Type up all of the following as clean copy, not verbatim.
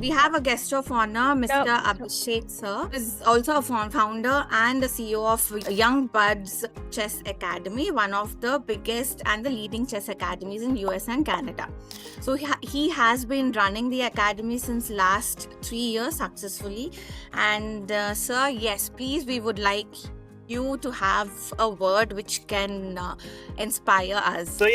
We have a guest of honor, Mr. Abhishek sir, who is also a founder and the CEO of Young Buds Chess Academy, one of the biggest and the leading chess academies in US and Canada. So he has been running the academy since last 3 years successfully. And sir, yes, please, we would like you to have a word which can inspire us. So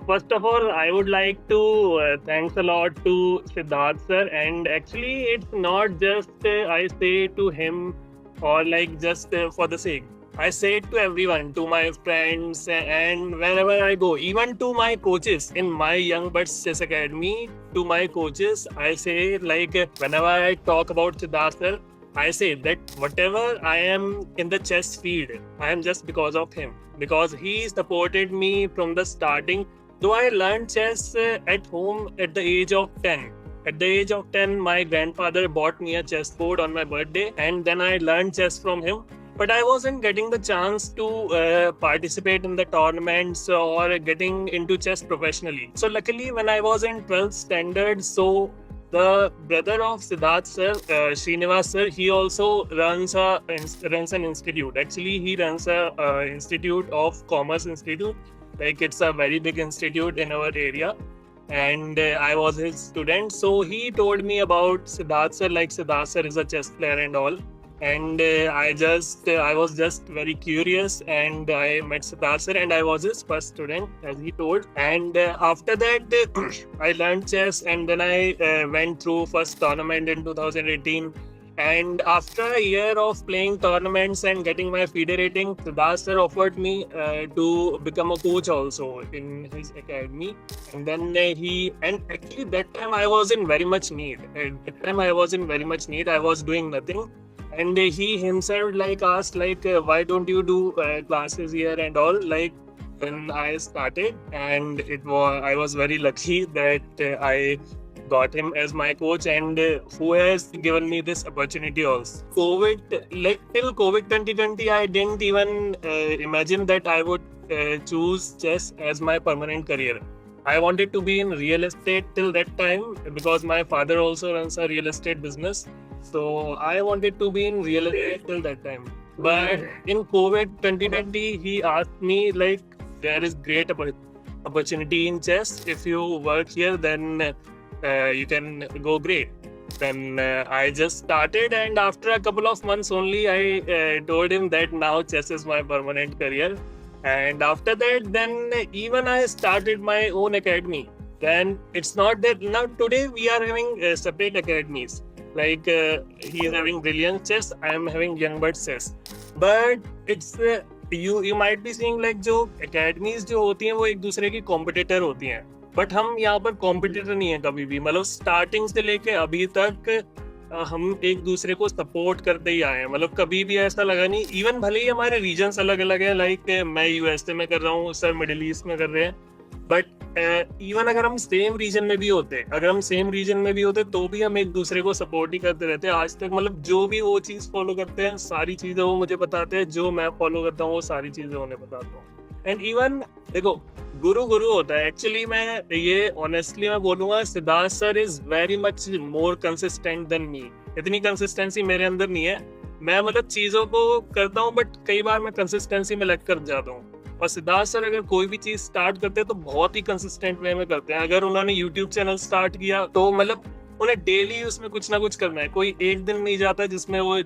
first of all, I would like to thanks a lot to Siddharth sir. And actually, it's not just I say to him or like just for the sake. I say it to everyone, to my friends, and wherever I go, even to my coaches in my Young Buds Chess Academy. To my coaches, I say like whenever I talk about Siddharth sir, I say that whatever I am in the chess field, I am just because of him. Because he supported me from the starting. Though I learned chess at home at the age of 10. At the age of 10, my grandfather bought me a chessboard on my birthday, and then I learned chess from him. But I wasn't getting the chance to participate in the tournaments or getting into chess professionally. So luckily, when I was in 12th standard, so the brother of Siddharth sir, Srinivas sir, he also runs an institute. Actually, he runs a institute of Commerce Institute. Like it's a very big institute in our area, and I was his student. So he told me about Siddharth sir. Like Siddharth sir is a chess player and all. And I was just very curious, and I met Siddharth sir, and I was his first student, as he told. And after that, I learned chess, and then I went through first tournament in 2018. And after a year of playing tournaments and getting my FIDE rating, Siddharth sir offered me to become a coach also in his academy. And then and actually that time I was in very much need. At that time I was in very much need. I was doing nothing. And he himself like asked like why don't you do classes here and all, like when I started. And I was very lucky that I got him as my coach, and who has given me this opportunity also. Till COVID 2020, I didn't even imagine that I would choose chess as my permanent career. I wanted to be in real estate till that time because my father also runs a real estate business. So I wanted to be in real estate till that time. But in COVID 2020, he asked me like, there is great opportunity in chess. If you work here, then you can go great. Then I just started, and after a couple of months only, I told him that now chess is my permanent career. And after that, then even I started my own academy. Then it's not that now today we are having separate academies. Like he is having Brilliance Chess, I am having Young Buds Chess. But it's you might be seeing like जो academies जो होती हैं वो एक दूसरे की competitor होती हैं. बट हम यहाँ पर कॉम्पिटिटर नहीं है कभी भी. मतलब स्टार्टिंग से लेके अभी तक हम एक दूसरे को सपोर्ट करते ही आए हैं. मतलब कभी भी ऐसा लगा नहीं. इवन भले ही हमारे रीजन्स अलग अलग है, लाइक मैं यूएसए में कर रहा हूँ, सर मिडिल ईस्ट में कर रहे हैं. बट इवन अगर हम सेम रीजन में भी होते तो भी हम एक दूसरे को सपोर्ट ही करते रहते हैं आज तक. मतलब जो भी वो चीज़ फॉलो करते हैं सारी चीज़ें वो मुझे बताते हैं, जो मैं फॉलो करता हूँ वो सारी चीज़ें उन्हें बताता हूँ. एंड इवन देखो गुरु होता है. एक्चुअली मैं ये ऑनेस्टली मैं बोलूंगा, Siddharth sir is very much more consistent than me. इतनी कंसिस्टेंसी मेरे अंदर नहीं है. मैं मतलब चीज़ों को करता हूँ बट कई बार मैं कंसिस्टेंसी में लग कर जाता हूँ. और सिद्धार्थ सर अगर कोई भी चीज़ स्टार्ट करते हैं तो बहुत ही कंसिस्टेंट वे में करते हैं. अगर उन्होंने यूट्यूब चैनल स्टार्ट किया तो मतलब उन्हें डेली उसमें कुछ ना कुछ करना है. कोई एक दिन नहीं जाता जिसमें वो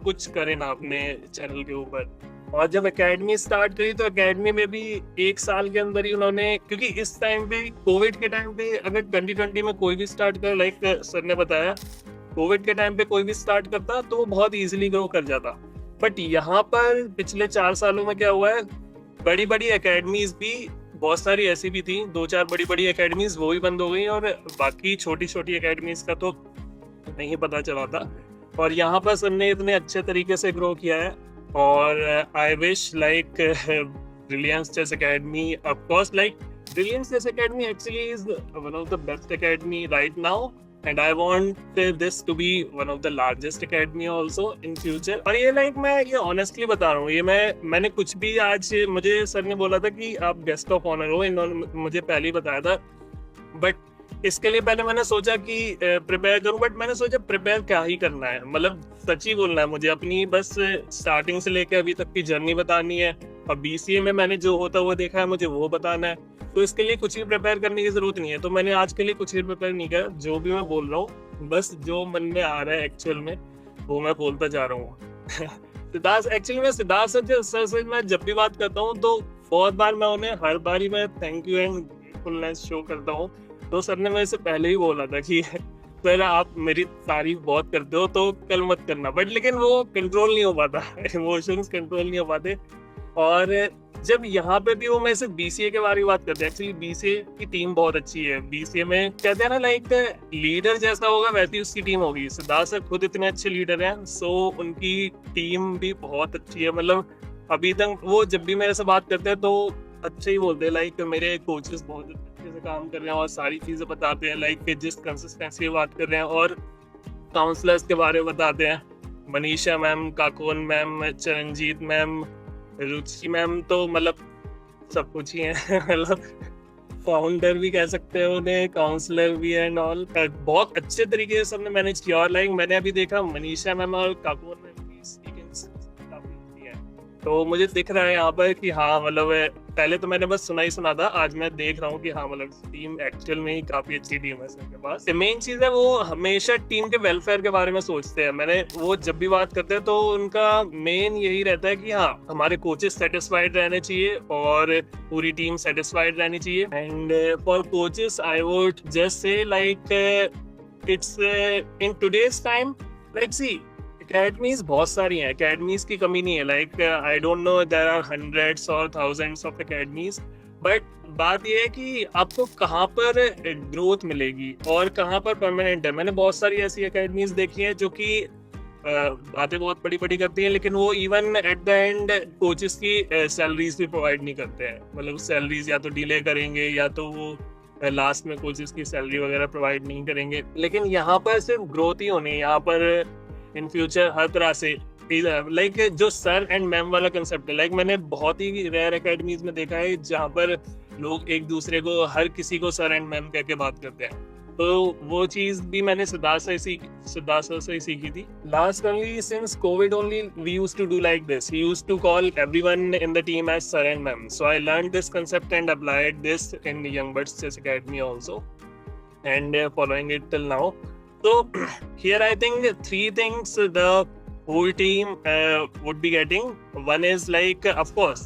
कुछ करे ना अपने चैनल के ऊपर. और जब एकेडमी स्टार्ट करी तो एकेडमी में भी 1 साल के अंदर ही उन्होंने, क्योंकि इस टाइम पे कोविड के टाइम पे अगर 2020 में कोई भी स्टार्ट कर, लाइक सर ने बताया, कोविड के टाइम पे कोई भी स्टार्ट करता तो वो बहुत इजीली ग्रो कर जाता. बट यहाँ पर पिछले 4 सालों में क्या हुआ है, बड़ी बड़ी एकेडमीज भी बहुत सारी ऐसी भी थी, 2-4 बड़ी बड़ी एकेडमीज वो भी बंद हो गई, और बाकी छोटी छोटी एकेडमीज का तो नहीं पता चला था. और यहाँ पर सर ने इतने अच्छे तरीके से ग्रो किया है. और I wish like Brilliance Chess Academy, of course, like Brilliance Chess Academy actually is one of the best academy right now, and I want this to be one of the largest academy also in future. और ये like मैं ये honestly बता रहा हूँ, ये मैंने कुछ भी आज मुझे सर ने बोला था कि आप गेस्ट ऑफ ऑनर हो, इन्होंने मुझे पहले ही बताया था. बट इसके लिए पहले मैंने सोचा कि प्रिपेयर करूं, बट मैंने सोचा प्रिपेयर क्या ही करना है, मतलब सच ही बोलना है मुझे, अपनी बस स्टार्टिंग से लेकर अभी तक की जर्नी बतानी है। और बीसीए में मैंने जो होता हुआ देखा है मुझे वो बताना है, तो इसके लिए कुछ भी प्रिपेयर करने की जरूरत नहीं है। तो मैंने आज के लिए कुछ भी प्रिपेयर नहीं किया, जो भी मैं बोल रहा हूँ बस जो मन में आ रहा है एक्चुअल में वो मैं बोलता जा रहा हूँ। सिद्धार्थ सर से मैं जब भी बात करता हूँ तो बहुत बार मैं उन्हें हर बार ही मैं thank you and gratefulness show करता हूँ। तो सर ने मेरे से पहले ही बोला था कि सर आप मेरी तारीफ बहुत करते हो तो कल मत करना, बट लेकिन वो कंट्रोल नहीं हो पाता, इमोशंस कंट्रोल नहीं हो पाते। और जब यहाँ पे भी वो मैं सिर्फ बीसीए के बारे में बात करते हैं, एक्चुअली बीसीए की टीम बहुत अच्छी है। बीसीए में कहते हैं ना लाइक लीडर जैसा होगा वैसी उसकी टीम होगी। सिद्धार्थ सर खुद इतने अच्छे लीडर हैं, सो उनकी टीम भी बहुत अच्छी है। मतलब अभी तक वो जब भी मेरे से बात करते हैं तो अच्छे ही बोलते हैं, लाइक मेरे कोचेस बहुत अच्छे से काम कर रहे हैं और सारी चीजें बताते हैं, लाइक जिस कंसिस्टेंसी की बात कर रहे हैं, और काउंसलर्स के बारे में बताते हैं, Manisha ma'am, Kakon ma'am, Charanjit ma'am, Ruchi ma'am, तो मतलब सब कुछ ही है। मतलब फाउंडर भी कह सकते हैं उन्हें, काउंसलर भी है एंड ऑल, बहुत अच्छे तरीके से सबने मैनेज किया। और लाइक मैंने अभी देखा मनीषा मैम और काकोन मैम की काफी अच्छी है, तो मुझे दिख रहा है यहाँ पर कि हाँ मतलब पहले तो मैंने बस सुना ही सुना था, आज मैं देख रहा हूँ कि हाँ मतलब टीम एक्चुअल में ही काफी अच्छी टीम है सर के पास। मेन चीज है वो हमेशा टीम के वेलफेयर के बारे में सोचते हैं। मैंने वो जब भी बात करते हैं तो उनका मेन यही रहता है कि हाँ हमारे कोचेस सेटिस्फाइड रहने चाहिए और पूरी टीम सेटिस्फाइड रहनी चाहिए। And for coaches I would just say like it's in today's time, like see academies बहुत सारी हैं, अकेडमीज की कमी नहीं है। Like I don't know there are hundreds और थाउजेंड्स ऑफ अकेडमीज, बट बात यह है कि आपको कहाँ पर ग्रोथ मिलेगी और कहाँ पर परमानेंट है। मैंने बहुत सारी ऐसी अकेडमीज देखी हैं जो कि बातें बहुत बड़ी बड़ी करती हैं, लेकिन वो even at the end coaches की सैलरीज भी प्रोवाइड नहीं करते हैं। मतलब सैलरीज या तो डिले करेंगे या तो वो लास्ट में कोचेस की सैलरी वगैरह प्रोवाइड नहीं करेंगे। लेकिन यहाँ पर सिर्फ ग्रोथ ही होनी है, यहाँ पर इन फ्यूचर हर तरह से लाइक जो सर एंड मैम वाला कंसेप्ट है। लाइक मैंने बहुत ही रेयर एकेडमीज में देखा है जहाँ पर लोग एक दूसरे को, हर किसी को सर एंड मैम कह के बात करते हैं। तो वो चीज भी मैंने सिद्धार्थ सर से ही सीखी थी। Last only since Covid only we used to do like this, he used to call everyone in the team as sir and ma'am. So I learned this concept and applied this in Young Birds Chess Academy also, and following it till now. So here I think 3 things the whole team would be getting. One is like of course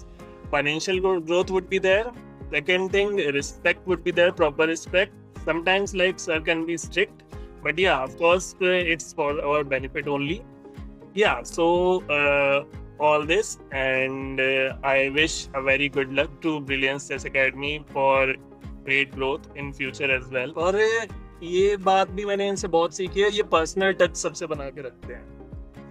financial growth would be there. Second thing, respect would be there, proper respect. Sometimes like sir can be strict, but yeah, of course it's for our benefit only. Yeah, so all this, and I wish a very good luck to Brilliance Chess Academy for great growth in future as well. और ये बात भी मैंने इनसे बहुत सीखी है, ये पर्सनल टच सबसे बना के रखते हैं,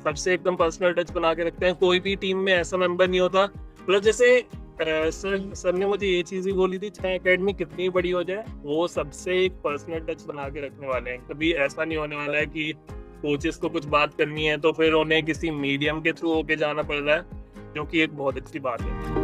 सबसे एकदम पर्सनल टच बना के रखते हैं। कोई भी टीम में ऐसा मेंबर नहीं होता, मतलब जैसे सर ने मुझे ये चीज भी बोली थी, चाहे एकेडमी कितनी बड़ी हो जाए वो सबसे एक पर्सनल टच बना के रखने वाले हैं। कभी ऐसा नहीं होने वाला है कि कोचेस को कुछ बात करनी है तो फिर उन्हें किसी मीडियम के थ्रू होके जाना पड़ रहा है, जो कि एक बहुत अच्छी बात है।